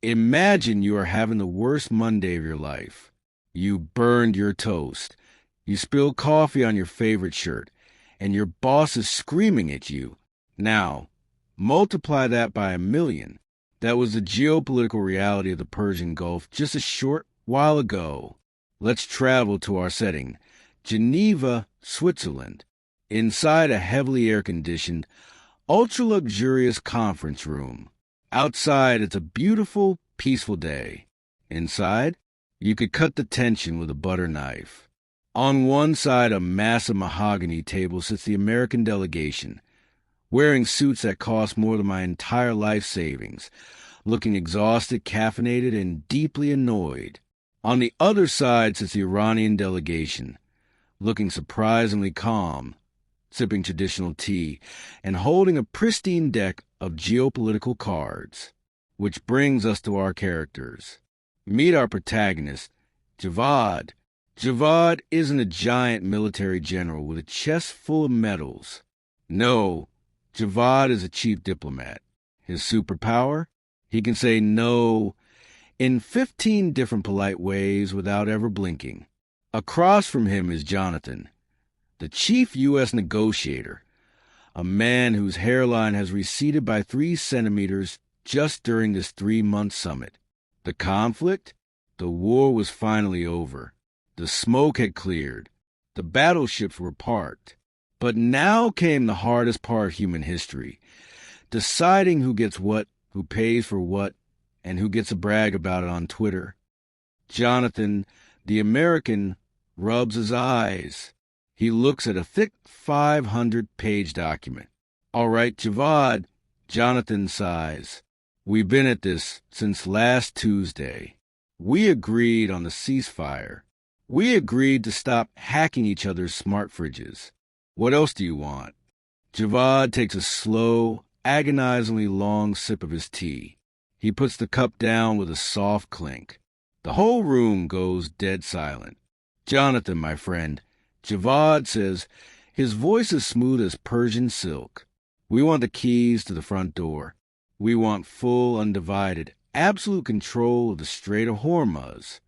Imagine you are having the worst Monday of your life. You burned your toast. You spilled coffee on your favorite shirt, and your boss is screaming at you. Now, multiply that by 1,000,000. That was the geopolitical reality of the Persian Gulf just a short while ago. Let's travel to our setting, Geneva, Switzerland, inside a heavily air-conditioned, ultra-luxurious conference room. Outside, it's a beautiful, peaceful day. Inside, you could cut the tension with a butter knife. On one side, a massive mahogany table sits the American delegation, wearing suits that cost more than my entire life savings, looking exhausted, caffeinated, and deeply annoyed. On the other side sits the Iranian delegation, looking surprisingly calm, sipping traditional tea, and holding a pristine deck of geopolitical cards. Which brings us to our characters. Meet our protagonist, Javad. Javad isn't a giant military general with a chest full of medals. No, Javad is a chief diplomat. His superpower? He can say no in 15 different polite ways without ever blinking. Across from him is Jonathan, the chief U.S. negotiator, a man whose hairline has receded by 3 centimeters just during this 3-month summit. The conflict? The war was finally over. The smoke had cleared. The battleships were parked. But now came the hardest part of human history, deciding who gets what, who pays for what, and who gets to brag about it on Twitter. Jonathan, the American, rubs his eyes. He looks at a thick 500-page document. All right, Javad, Jonathan sighs. We've been at this since last Tuesday. We agreed on the ceasefire. We agreed to stop hacking each other's smart fridges. What else do you want? Javad takes a slow, agonizingly long sip of his tea. He puts the cup down with a soft clink. The whole room goes dead silent. Jonathan, my friend, Javad says, his voice is smooth as Persian silk. We want the keys to the front door. We want full, undivided, absolute control of the Strait of Hormuz.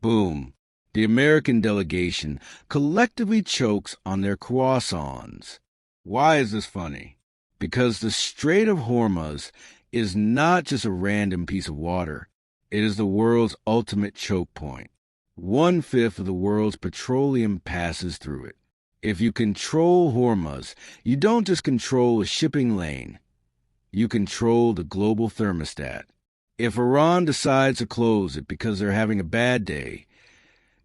Boom. The American delegation collectively chokes on their croissants. Why is this funny? Because the Strait of Hormuz is not just a random piece of water. It is the world's ultimate choke point. 1/5 of the world's petroleum passes through it. If you control Hormuz, you don't just control a shipping lane. You control the global thermostat. If Iran decides to close it because they're having a bad day,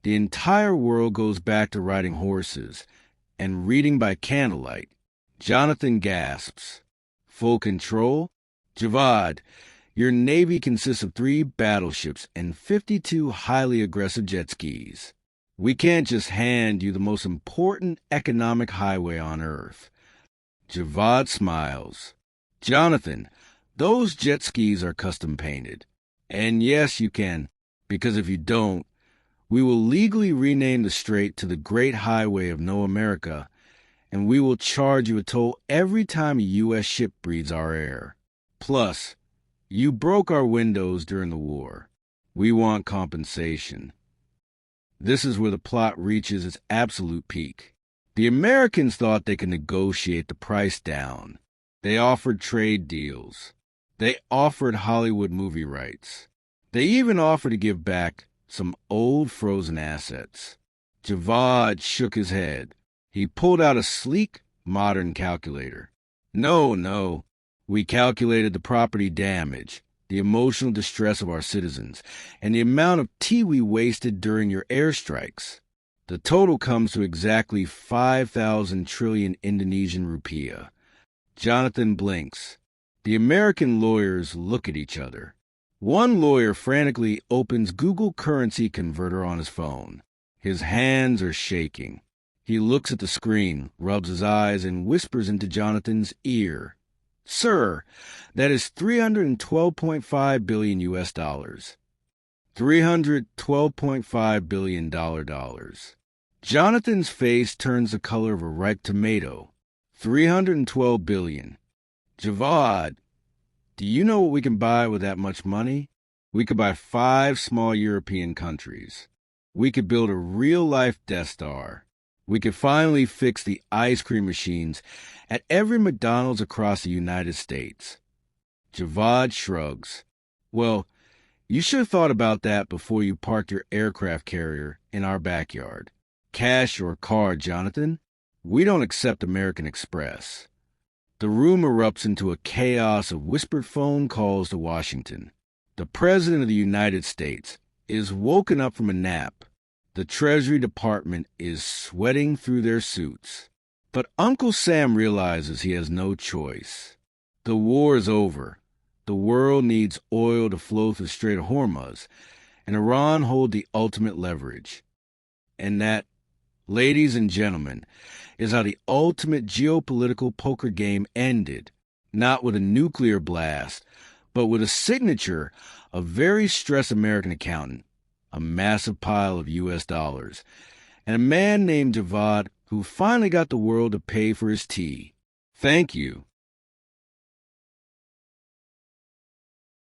the entire world goes back to riding horses and reading by candlelight. Jonathan gasps. Full control? Javad, your navy consists of 3 battleships and 52 highly aggressive jet skis. We can't just hand you the most important economic highway on Earth. Javad smiles. Jonathan, those jet skis are custom painted. And yes, you can, because if you don't, we will legally rename the strait to the Great Highway of No America, and we will charge you a toll every time a U.S. ship breathes our air. Plus, you broke our windows during the war. We want compensation. This is where the plot reaches its absolute peak. The Americans thought they could negotiate the price down. They offered trade deals. They offered Hollywood movie rights. They even offered to give back some old frozen assets. Javad shook his head. He pulled out a sleek, modern calculator. No. We calculated the property damage, the emotional distress of our citizens, and the amount of tea we wasted during your airstrikes. The total comes to exactly 5,000 trillion Indonesian rupiah. Jonathan blinks. The American lawyers look at each other. One lawyer frantically opens Google Currency Converter on his phone. His hands are shaking. He looks at the screen, rubs his eyes, and whispers into Jonathan's ear. Sir, that is $312.5 billion US dollars. $312.5 billion dollars. Jonathan's face turns the color of a ripe tomato. 312 billion. Javad, do you know what we can buy with that much money? We could buy 5 small European countries. We could build a real-life Death Star. We could finally fix the ice cream machines at every McDonald's across the United States. Javad shrugs. Well, you should have thought about that before you parked your aircraft carrier in our backyard. Cash or card, Jonathan? We don't accept American Express. The room erupts into a chaos of whispered phone calls to Washington. The President of the United States is woken up from a nap. The Treasury Department is sweating through their suits. But Uncle Sam realizes he has no choice. The war is over. The world needs oil to flow through the Strait of Hormuz, and Iran hold the ultimate leverage. And that, ladies and gentlemen, is how the ultimate geopolitical poker game ended, not with a nuclear blast, but with a signature of very stressed American accountant, a massive pile of U.S. dollars, and a man named Javad who finally got the world to pay for his tea. Thank you